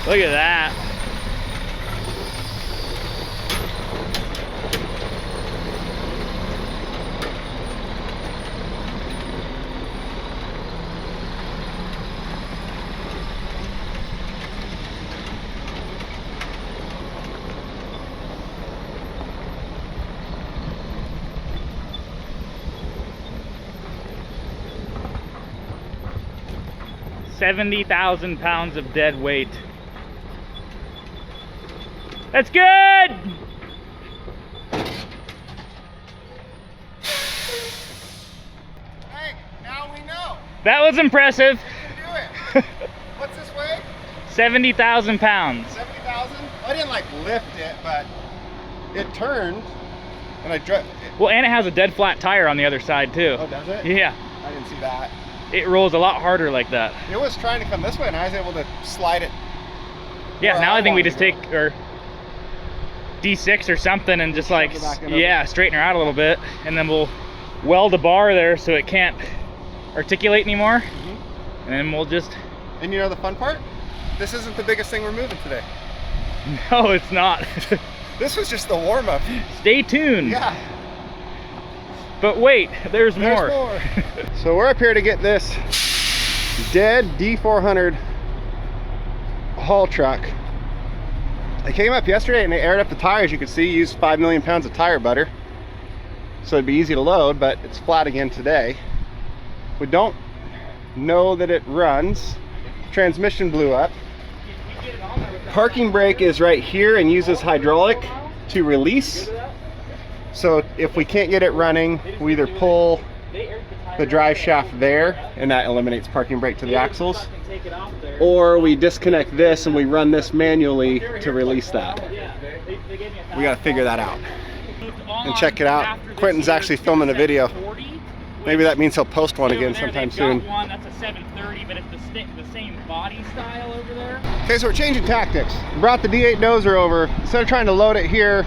Look at that. $70,000 of dead weight. That's good! Hey, now we know. That was impressive. You can do it. What's this weigh? 70,000 pounds. 70,000? I didn't like lift it, but it turned and I drove. Well, and it has a dead flat tire on the other side too. Oh, does it? Yeah. I didn't see that. It rolls a lot harder like that. It was trying to come this way and I was able to slide it. Yeah, now I think we just take our D6 or something and just like, yeah, straighten her out a little bit. And then we'll weld a bar there so it can't articulate anymore. And then we'll just... And you know the fun part? This isn't the biggest thing we're moving today. No, it's not. This was just the warm-up. Stay tuned. Yeah. But wait, there's more. So we're up here to get this dead D400 haul truck. I came up yesterday and they aired up the tires. You could see, used 5 million pounds of tire butter. So it'd be easy to load, but it's flat again today. We don't know that it runs. Transmission blew up. Parking brake is right here and uses hydraulic to release. So if we can't get it running, we either pull the drive shaft there and that eliminates parking brake to the axles, or we disconnect this and we run this manually to release that. We got to figure that out and check it out. Quentin's actually filming a video. Maybe that means he'll post one again sometime soon. That's a 730, but it's the same body style over there. Okay, so we're changing tactics. We brought the D8 dozer over. Instead of trying to load it here,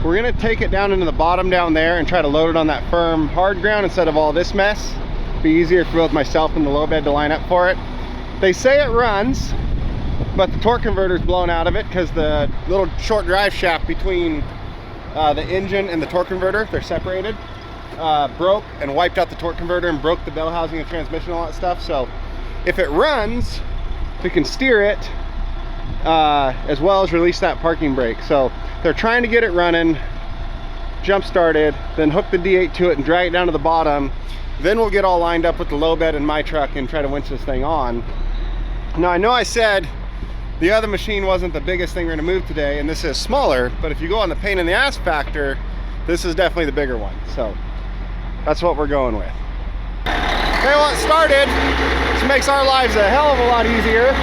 we're gonna take it down into the bottom down there and try to load it on that firm hard ground instead of all this mess. Be easier for both myself and the low bed to line up for it. They say it runs, but the torque converter's blown out of it because the little short drive shaft between the engine and the torque converter, they're separated, broke and wiped out the torque converter and broke the bell housing and transmission and all that stuff. So if it runs, we can steer it as well as release that parking brake. So they're trying to get it running, jump started, then hook the D8 to it and drag it down to the bottom. Then we'll get all lined up with the low bed in my truck and try to winch this thing on. Now I know I said the other machine wasn't the biggest thing we're gonna move today, and this is smaller, but if you go on the pain in the ass factor, this is definitely the bigger one. So that's what we're going with. Okay, well, it started. This makes our lives a hell of a lot easier.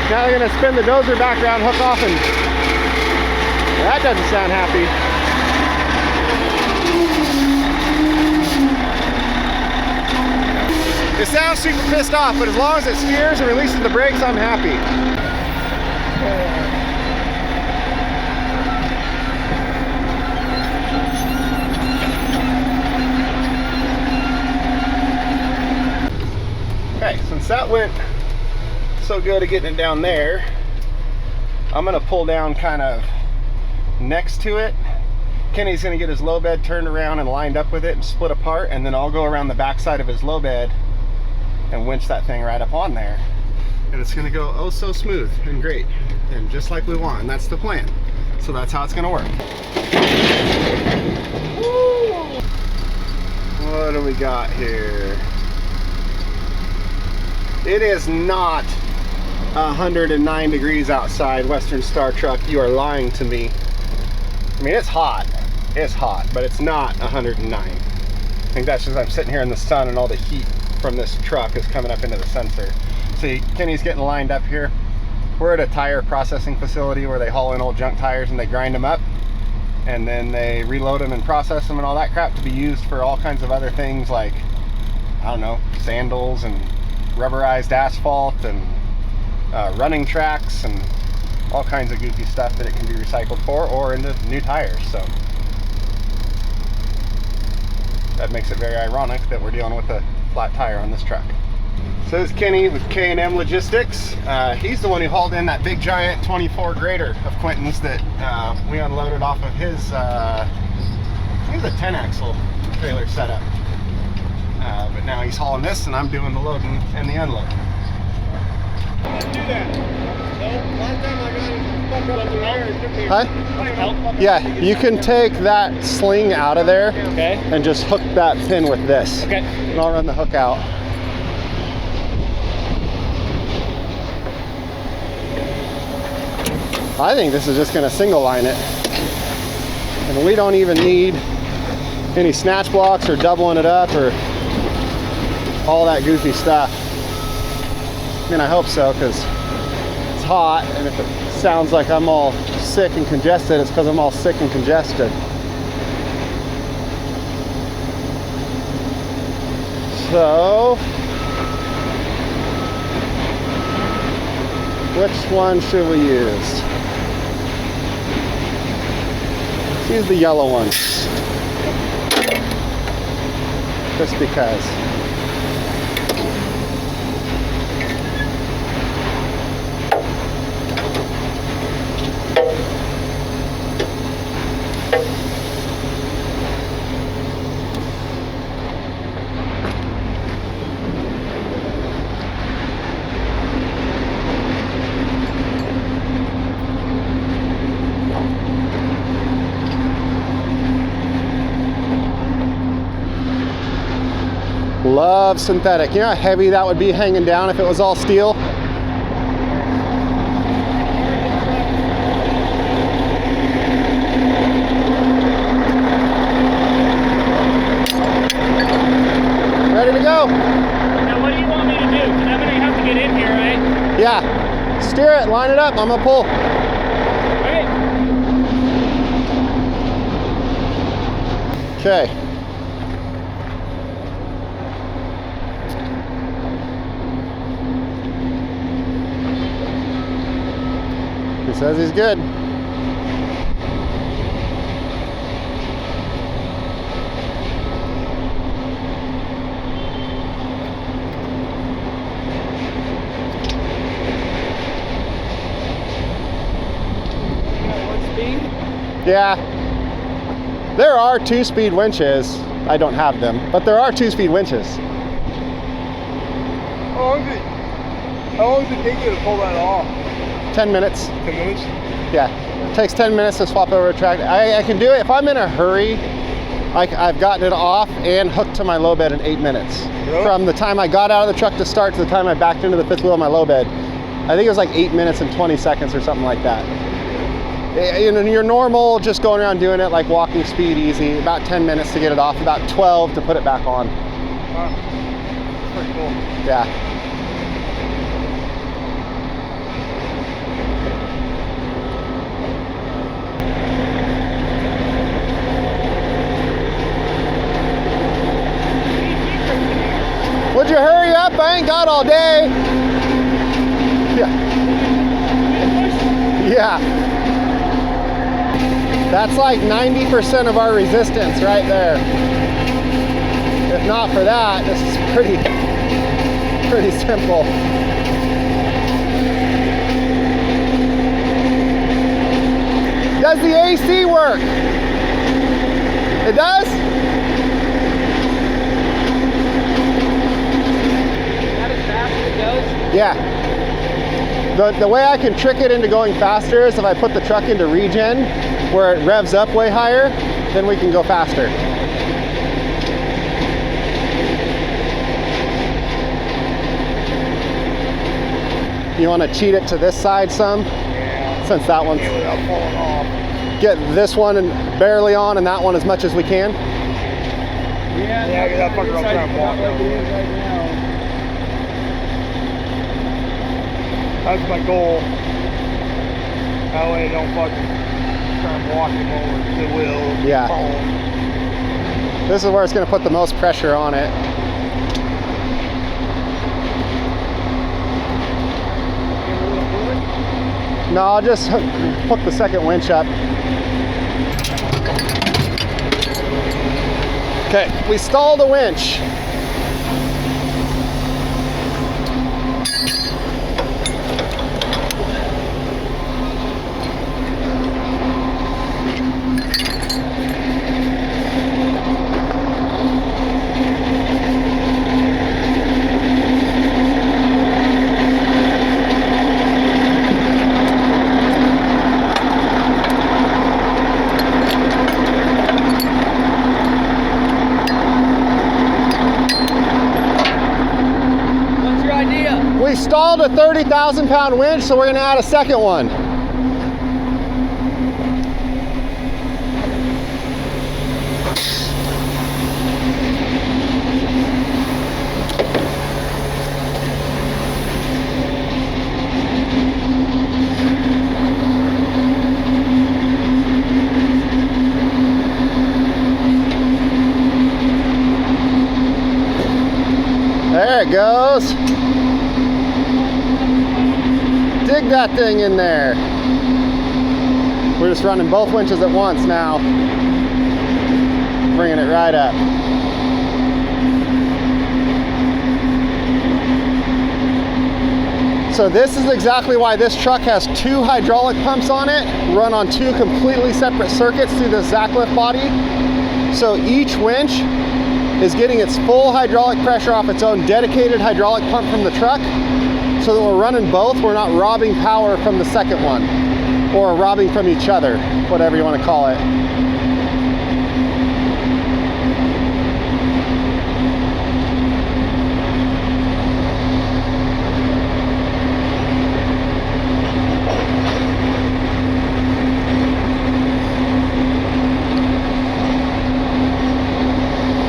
Now they're gonna spin the dozer back around, hook off, and that doesn't sound happy. It sounds super pissed off, but as long as it steers and releases the brakes, I'm happy. Okay, since that went so good at getting it down there, I'm gonna pull down kind of next to it. Kenny's gonna get his low bed turned around and lined up with it and split apart, and then I'll go around the back side of his low bed and winch that thing right up on there. And it's gonna go oh so smooth and great and just like we want, and that's the plan. So that's how it's gonna work. Woo! What do we got here? It is not 109 degrees outside, Western Star truck. You are lying to me. I mean, it's hot, but it's not 109. I think that's just I'm sitting here in the sun and all the heat from this truck is coming up into the sensor. See, Kenny's getting lined up here. We're at a tire processing facility where they haul in old junk tires and they grind them up, and then they reload them and process them and all that crap to be used for all kinds of other things like, I don't know, sandals and rubberized asphalt and running tracks and all kinds of goofy stuff that it can be recycled for or into new tires. So that makes it very ironic that we're dealing with a flat tire on this truck. So this is Kenny with K&M Logistics. He's the one who hauled in that big giant 24 grader of Quentin's that we unloaded off of his, I think it was a 10 axle trailer setup. But now he's hauling this and I'm doing the loading and the unloading. Let's do that. So last time I got it fucked up the air, it took me. Huh? Yeah, you can take that sling out of there, okay, and just hook that pin with this. Okay. And I'll run the hook out. I think this is just going to single line it. And we don't even need any snatch blocks or doubling it up or all that goofy stuff. I mean, I hope so, because it's hot, and if it sounds like I'm all sick and congested, it's because I'm all sick and congested. So, which one should we use? Let's use the yellow one. Just because. Love synthetic. You know how heavy that would be hanging down if it was all steel? Ready to go. Now what do you want me to do? Because I'm going to have to get in here, right? Yeah. Steer it, line it up, I'm going to pull. Okay. Okay. He says he's good. Yeah, there are 2-speed winches. I don't have them, but there are 2-speed winches. How long does it take you to pull that off? 10 minutes. 10 minutes? Yeah, it takes 10 minutes to swap over a track. I can do it if I'm in a hurry. I've gotten it off and hooked to my low bed in 8 minutes. Really? From the time I got out of the truck to start to the time I backed into the fifth wheel of my low bed. I think it was like 8 minutes and 20 seconds or something like that. In your normal, just going around doing it like walking speed easy, about 10 minutes to get it off, about 12 to put it back on. Wow, that's pretty cool. Yeah. Would you hurry up? I ain't got all day. Yeah. Yeah. That's like 90% of our resistance right there. If not for that, this is pretty simple. Does the AC work? It does? Not as fast as it goes? Yeah. The way I can trick it into going faster is if I put the truck into regen, where it revs up way higher, then we can go faster. You want to cheat it to this side some? Yeah. Since that one's without falling off. Get this one and barely on and that one as much as we can. Yeah, get that fucker up there and walk over. That's my goal. That way I don't fucking try and walk him over the wheel. Yeah. This is where it's going to put the most pressure on it. No, I'll just hook the second winch up. Okay, we stalled the winch. We stalled a 30,000 pound winch, so we're gonna add a second one. There it goes. Dig that thing in there. We're just running both winches at once now. Bringing it right up. So this is exactly why this truck has 2 hydraulic pumps on it, run on 2 completely separate circuits through the Zacklift body. So each winch is getting its full hydraulic pressure off its own dedicated hydraulic pump from the truck, so that we're running both. We're not robbing power from the second one, or robbing from each other, whatever you want to call it.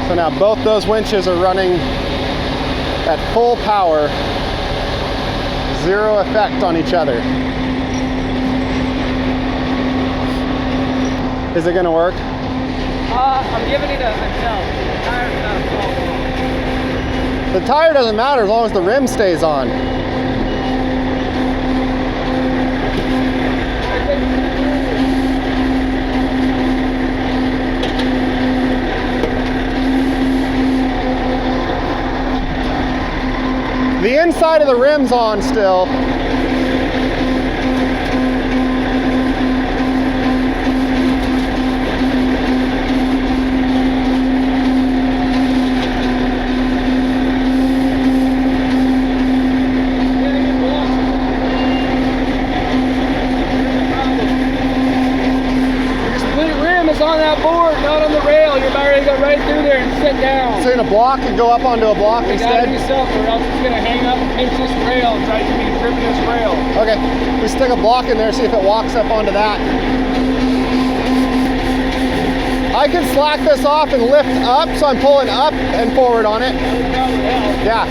So now both those winches are running at full power, 0 effect on each other. Is it gonna work? I'm giving it a no. The tire's not fault. The tire doesn't matter as long as the rim stays on. The inside of the rim's on still. On that board, not on the rail. You're about ready to go right through there and sit down. So you're gonna block and go up onto a block You instead? gotta do something, or else it's gonna hang up and pinch this rail and try to be gripping this rail. Okay, we stick a block in there, see if it walks up onto that. I can slack this off and lift up, so I'm pulling up and forward on it. Yeah.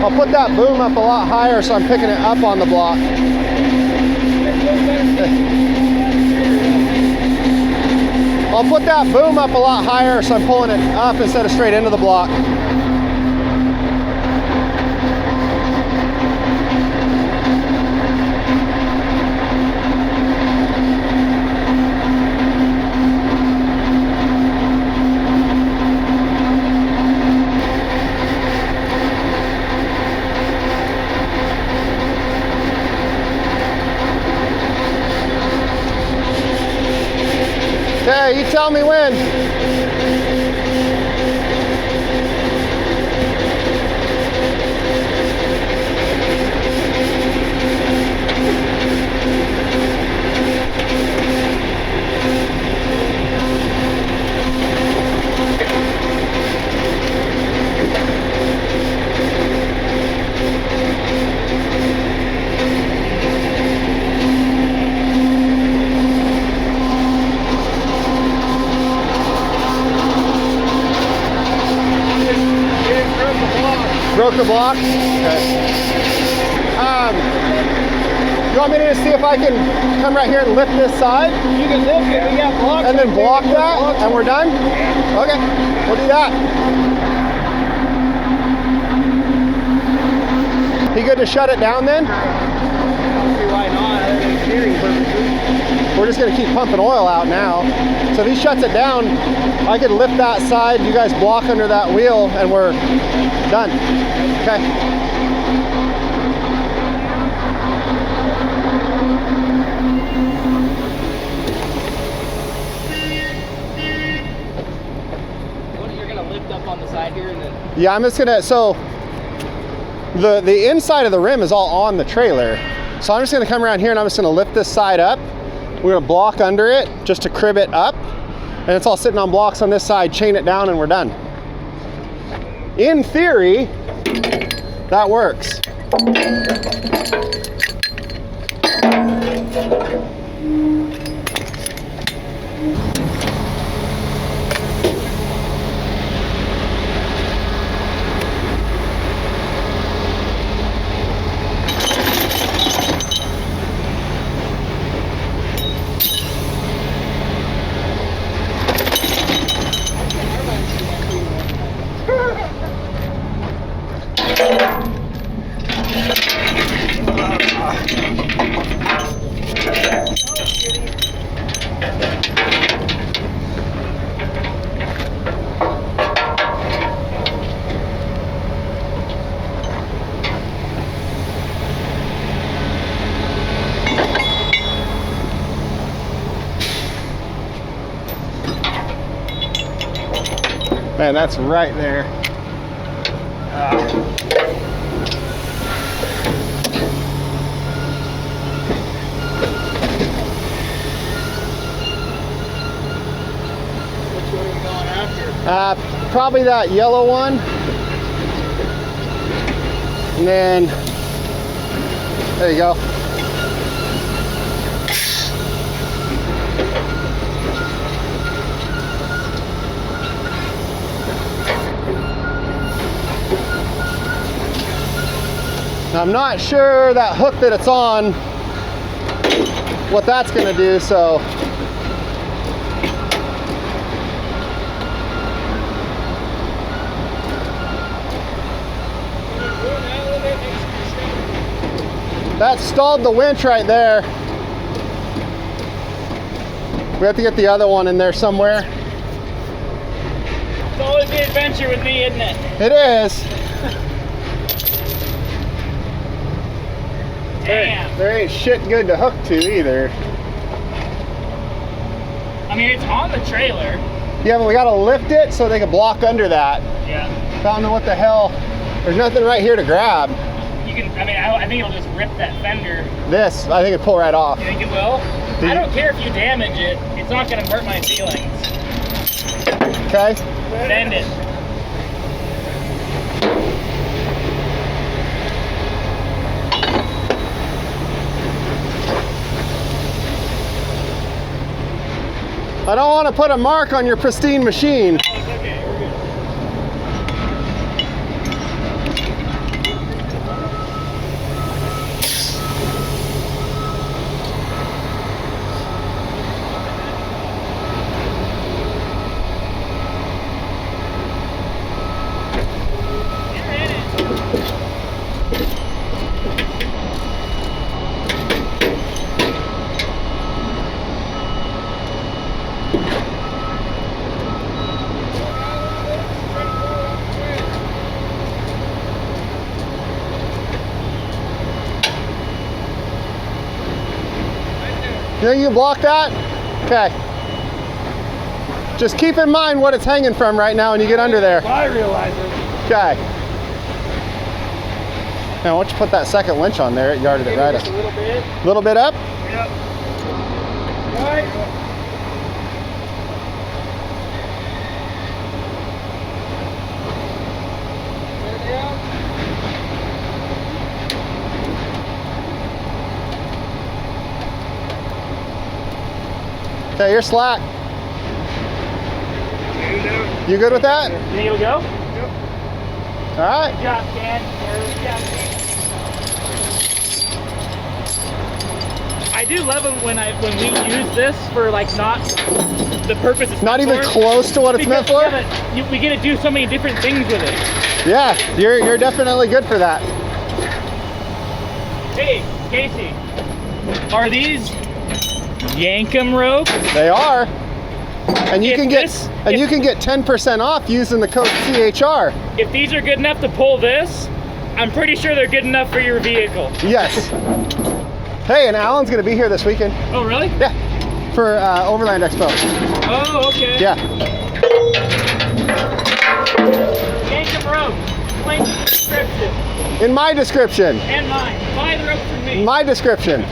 I'll put that boom up a lot higher, so I'm picking it up on the block. I'll put that boom up a lot higher, so I'm pulling it up instead of straight into the block. Okay, you tell me when. Broke the block? Okay. You want me to see if I can come right here and lift this side? You can lift it, we got blocks. And then block that, and we're done? Okay, we'll do that. You good to shut it down then? I don't see why not, other than steering purposes. We're just gonna keep pumping oil out now. So if he shuts it down, I could lift that side, you guys block under that wheel, and we're done. Okay. You're gonna lift up on the side here and then... Yeah, I'm just gonna, so the inside of the rim is all on the trailer. So I'm just gonna come around here and I'm just gonna lift this side up. We're gonna block under it just to crib it up. And it's all sitting on blocks on this side, chain it down, and we're done. in theory, that works. Man, that's right there. Which one are you going after? Probably that yellow one. And then, there you go. I'm not sure that hook that it's on, what that's going to do, so. That stalled the winch right there. We have to get the other one in there somewhere. It's always the adventure with me, isn't it? It is. Damn. There ain't shit good to hook to either. I mean, it's on the trailer. Yeah, but we gotta lift it so they can block under that. Yeah. I don't know what the hell. There's nothing right here to grab. You can, I mean, I think it'll just rip that fender. This, I think it'll pull right off. You think it will? I don't care if you damage it. It's not gonna hurt my feelings. Okay. Bend it. I don't want to put a mark on your pristine machine. Oh, it's okay. We're good. You're in it. You think you can block that? Okay. Just keep in mind what it's hanging from right now when you get under there. I realize it. Okay. Now, once you put that second winch on there, it yarded it right Just a up. little bit. A little bit up? Yep. Right. Okay, you're slack. You good with that? You think it'll go? All right. Good job, Ken. Good job, Ken. I do love it when we use this for like not the purpose it's Not meant even for. close to what it's meant for? Yeah, but we get to do so many different things with it. Yeah, you're definitely good for that. Hey, Casey, are these Yankum ropes? They are. And you If can get this- and if- you can get 10% off using the code CHR. If these are good enough to pull this, I'm pretty sure they're good enough for your vehicle. Yes. Hey, and Alan's gonna be here this weekend. Oh, really? Yeah. For Overland Expo. Oh, okay. Yeah. Yankum ropes. Link in the description. In my description. And mine. Buy the ropes from me. My description.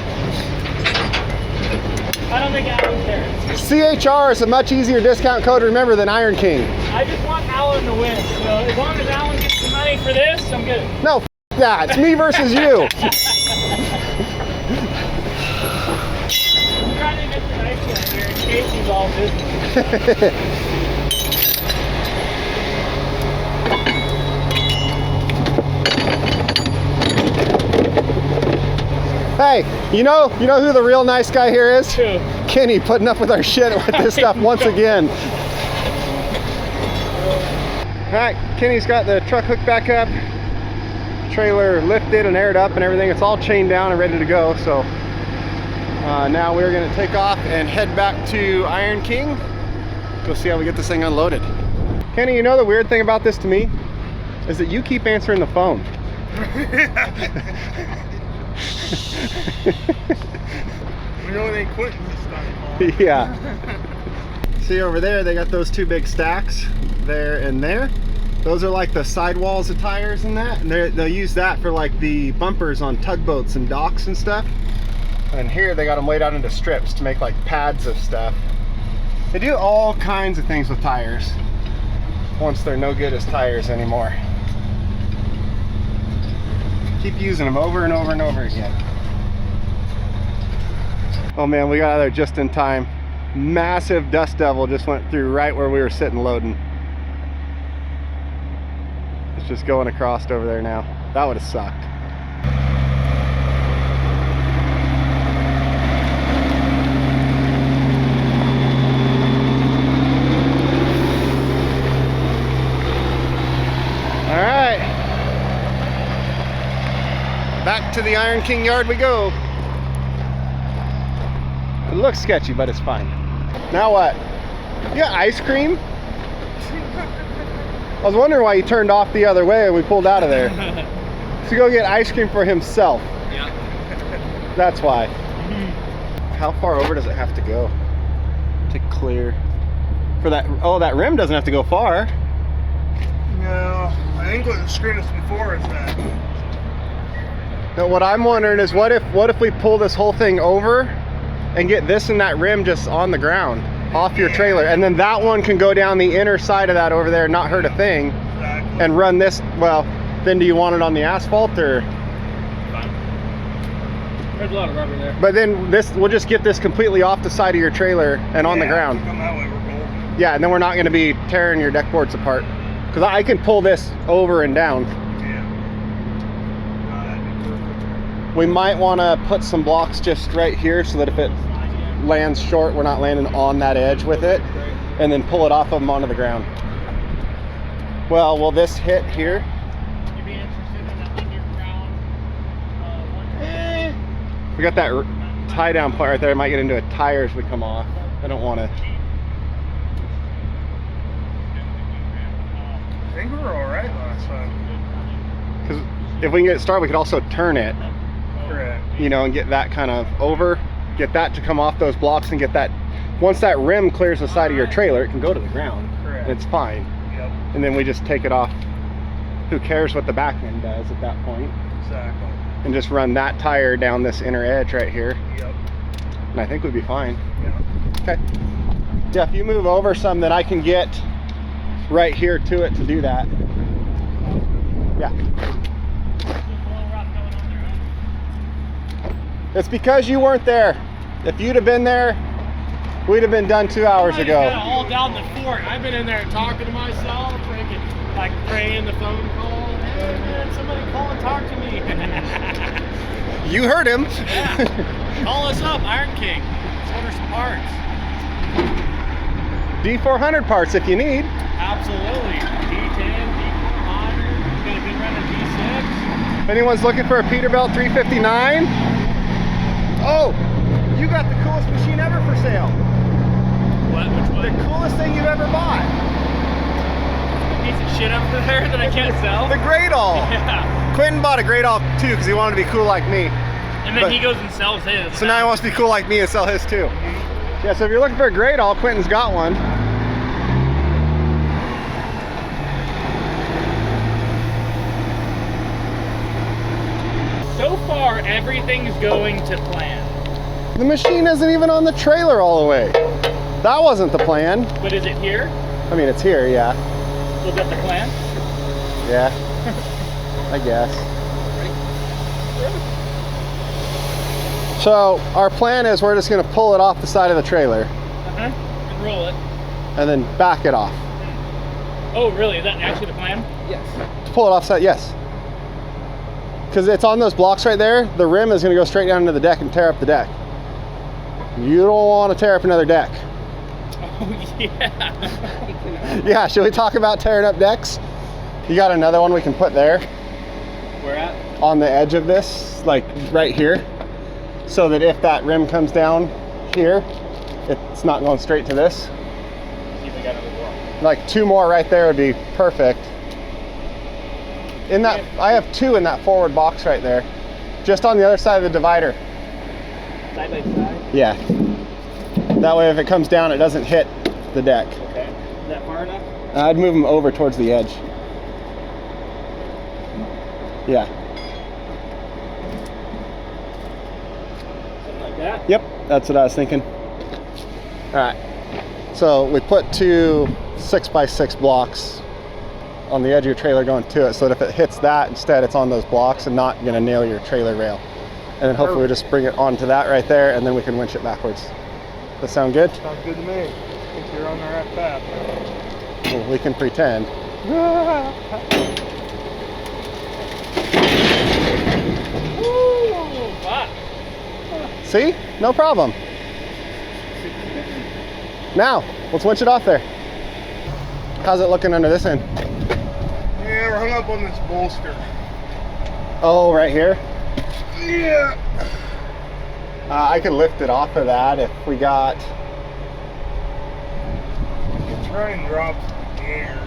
I don't think Alan cares. CHR is a much easier discount code to remember than Iron King. I just want Alan Alan to win. So as long as Alan gets the money for this, I'm good. No, that. It's me versus you. I'm trying to get the nice one here in case he's all business. Hey, you know who the real nice guy here is? Who? Kenny, putting up with our shit with this stuff once again. All right, Kenny's got the truck hooked back up, trailer lifted and aired up and everything. It's all chained down and ready to go. So now we're gonna take off and head back to Iron King. Go see how we get this thing unloaded. Kenny, you know the weird thing about this to me is that you keep answering the phone. We know they quit this stuff. Yeah. See over there, they got those two big stacks there and there. Those are like the sidewalls of tires and that, and they'll use that for like the bumpers on tugboats and docks and stuff. And here they got them laid out into strips to make like pads of stuff. They do all kinds of things with tires once they're no good as tires anymore. Keep using them over and over and over again. Oh man, we got out of there just in time. Massive dust devil just went through right where we were sitting loading. It's just going across over there now. That would have sucked. All right. Back to the Iron King yard we go. It looks sketchy, but it's fine. Now what? You got ice cream? I was wondering why he turned off the other way and we pulled out of there. To go get ice cream for himself. Yeah. That's why. How far over does it have to go to clear? For that, oh, that rim doesn't have to go far. No, I think what screwed us before is that. Now what I'm wondering is what if we pull this whole thing over and get this and that rim just on the ground off your trailer, and then that one can go down the inner side of that over there and not hurt a thing. Exactly. And run this, well, then do you want it on the asphalt or? Fine. There's a lot of rubber there. But then this, we'll just get this completely off the side of your trailer and on the ground. Come that way, we're golden. Yeah, and then we're not gonna be tearing your deck boards apart. Because I can pull this over and down. Yeah. That'd be perfect. We might wanna put some blocks just right here so that if it lands short, we're not landing on that edge with it. And then pull it off of them onto the ground. Well, will this hit here? You'd be interested in that underground one? We got that tie down point right there. It might get into a tire as we come off. I don't want to. I think we were alright last time. Because if we can get it started, we could also turn it, Correct. you know, and get that kind of over. Get that to come off those blocks and get that. Once that rim clears the side of your trailer, it can go to the ground. Correct. And it's fine. Yep. And then we just take it off. Who cares what the back end does at that point? Exactly. And just run that tire down this inner edge right here. Yep. And I think we'd be fine. Yep. Okay. Yeah, if you move over some, then I can get right here to it to do that. Yeah. It's because you weren't there. If you'd have been there, we'd have been done 2 hours ago. All down the fort. I've been in there talking to myself, freaking like praying the phone call. Hey man, somebody call and talk to me. You heard him. Yeah. Call us up, Iron King. Let's order some parts. D400 parts if you need. Absolutely. D10, D400. Gonna be running D6. If anyone's looking for a Peterbilt 359, oh, you got the coolest machine ever for sale. What? Which The one? coolest thing you've ever bought. Piece of shit up there that I can't sell. The Great All. Yeah. Quentin bought a Great All too because he wanted to be cool like me. And then But- he goes and sells his. So now he wants to be cool like me and sell his too. Yeah, so if you're looking for a Great All, Quentin's got one. So far, everything's going to plan. The machine isn't even on the trailer all the way. That wasn't the plan. But is it here? I mean, it's here, yeah. Was that the plan? Yeah, I guess. So our plan is we're just gonna pull it off the side of the trailer And roll it. and then back it off. Oh, really? Is that actually the plan? Yes. To pull it off side, yes. Because it's on those blocks right there, the rim is gonna go straight down into the deck and tear up the deck. You don't wanna tear up another deck. Oh, yeah. Yeah, should we talk about tearing up decks? You got another one we can put there Where at? on the edge of this, like right here. So that if that rim comes down here, it's not going straight to this. See if we got another block. Like 2 more right there would be perfect. In that, I have 2 in that forward box right there. Just on the other side of the divider. Side by side? Yeah. That way if it comes down, it doesn't hit the deck. Okay. Is that far enough? I'd move them over towards the edge. Yeah. Something like that? Yep, that's what I was thinking. All right. So we put 2 6x6 blocks on the edge of your trailer going to it so that if it hits that, instead it's on those blocks and not gonna nail your trailer rail. And then hopefully we just bring it onto that right there and then we can winch it backwards. Does that sound good? Sounds good to me. I think you're on the right path. Well, we can pretend. Woo! Fuck. See? No problem. Now, let's winch it off there. How's it looking under this end? Yeah, we're hung up on this bolster. Oh, right here? Yeah. I could lift it off of that if we got... Try and drop there.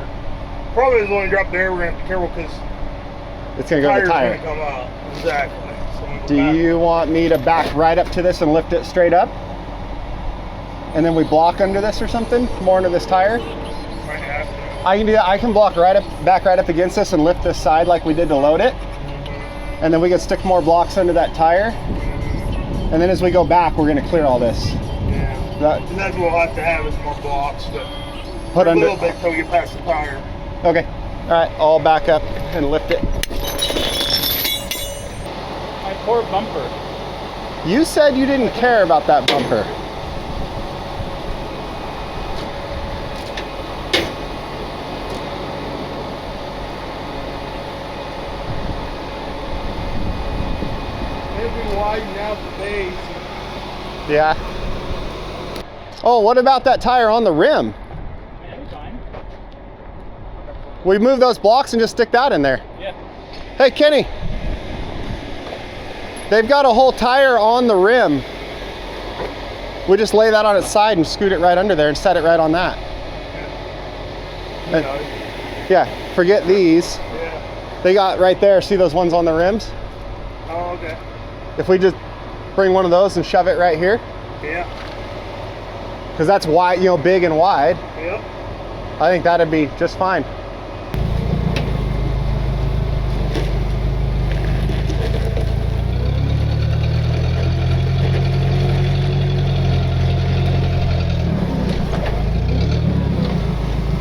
Probably is only drop there. We're gonna have to be careful because It's gonna go to the tire's tire. gonna come out. Exactly. So I'm gonna Do go back. you want me to back right up to this and lift it straight up? And then we block under this or something? More into this tire? Might have to. I can do that. I can block right up, back right up against this and lift this side like we did to load it. And then we can stick more blocks under that tire. And then as we go back, we're gonna clear all this. Yeah. That, And that's what we'll have to have is more blocks, but put a under. little bit until we get past the tire. Okay. All right. I'll back up and lift it. My poor bumper. You said you didn't care about that bumper. Maybe widen out the base. Yeah. Oh, what about that tire on the rim? Yeah, that'd be fine. We move those blocks and just stick that in there. Yeah. Hey, Kenny. They've got a whole tire on the rim. We just lay that on its side and scoot it right under there and set it right on that. You Uh, know, Yeah, forget these. yeah. They got right there, see those ones on the rims? Oh, okay. If we just bring one of those and shove it right here, Yeah. because that's wide, you know, big and wide, Yep. I think that'd be just fine.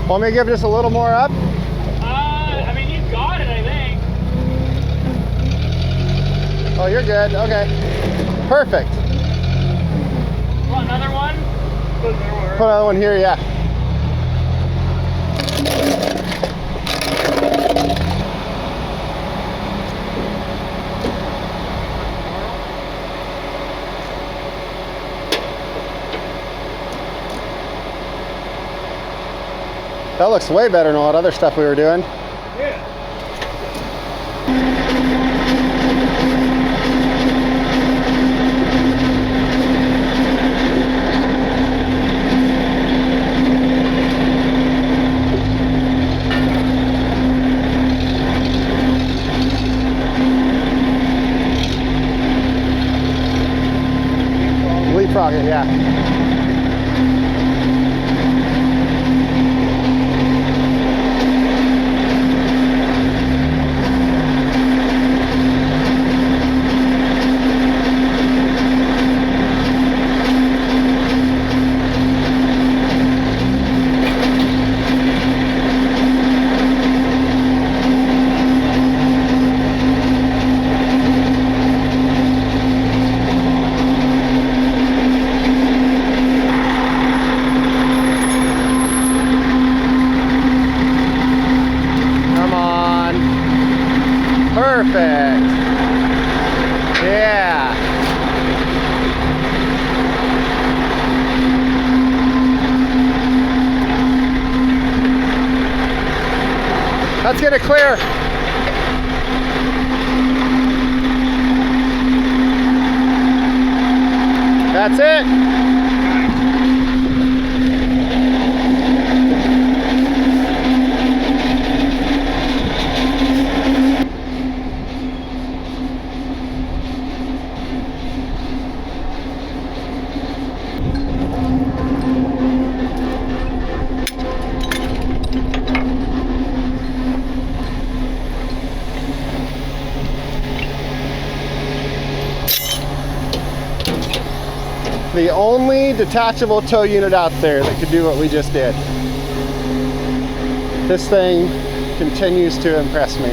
Want me to give just a little more up? I mean, you got it, I think. Oh, you're good. Okay. Perfect. Want another one? Put there where- Put another one here, yeah. That looks way better than all that other stuff we were doing. Yeah. Leapfrog it, yeah. Perfect. Yeah. Let's get it clear. That's it. The only detachable tow unit out there that could do what we just did. This thing continues to impress me.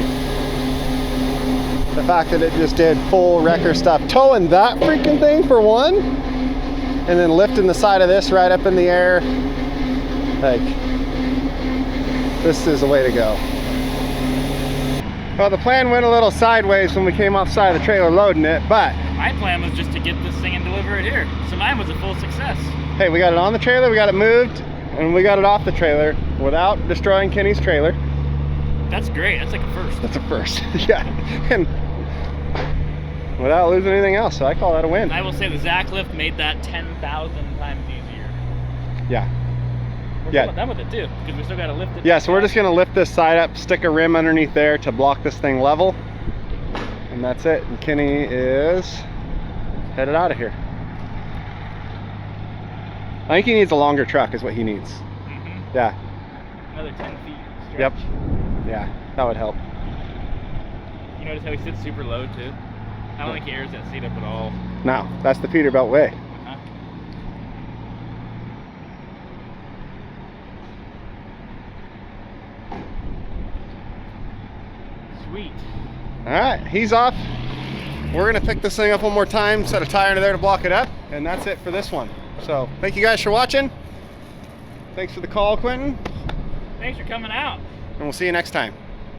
The fact that it just did full wrecker stuff. Towing that freaking thing for one, and then lifting the side of this right up in the air. Like, this is the way to go. Well, the plan went a little sideways when we came off the side of the trailer loading it, but My plan was just to get this thing and deliver it here. So mine was a full success. hey, we got it on the trailer, we got it moved, and we got it off the trailer without destroying Kenny's trailer. That's great. That's like a first. That's a first. Yeah, and without losing anything else, so I call that a win. I will say the Zacklift made that 10,000 times easier. Yeah. We're Yeah. almost done with it too, because we still got to lift it. Yeah, so we're just gonna lift this side up, stick a rim underneath there to block this thing level, and that's it. And Kenny is headed out of here. I think he needs a longer truck is what he needs. Mm-hmm. Yeah. Another 10 feet stretch. Yep. Yeah, that would help. You notice how he sits super low too? I don't think he airs that seat up at all. No, that's the Peterbilt way. Uh-huh. Sweet. All right, he's off. We're gonna pick this thing up one more time, set a tire under there to block it up, and that's it for this one. So thank you guys for watching. Thanks for the call, Quentin, Thanks for coming out. and we'll see you next time.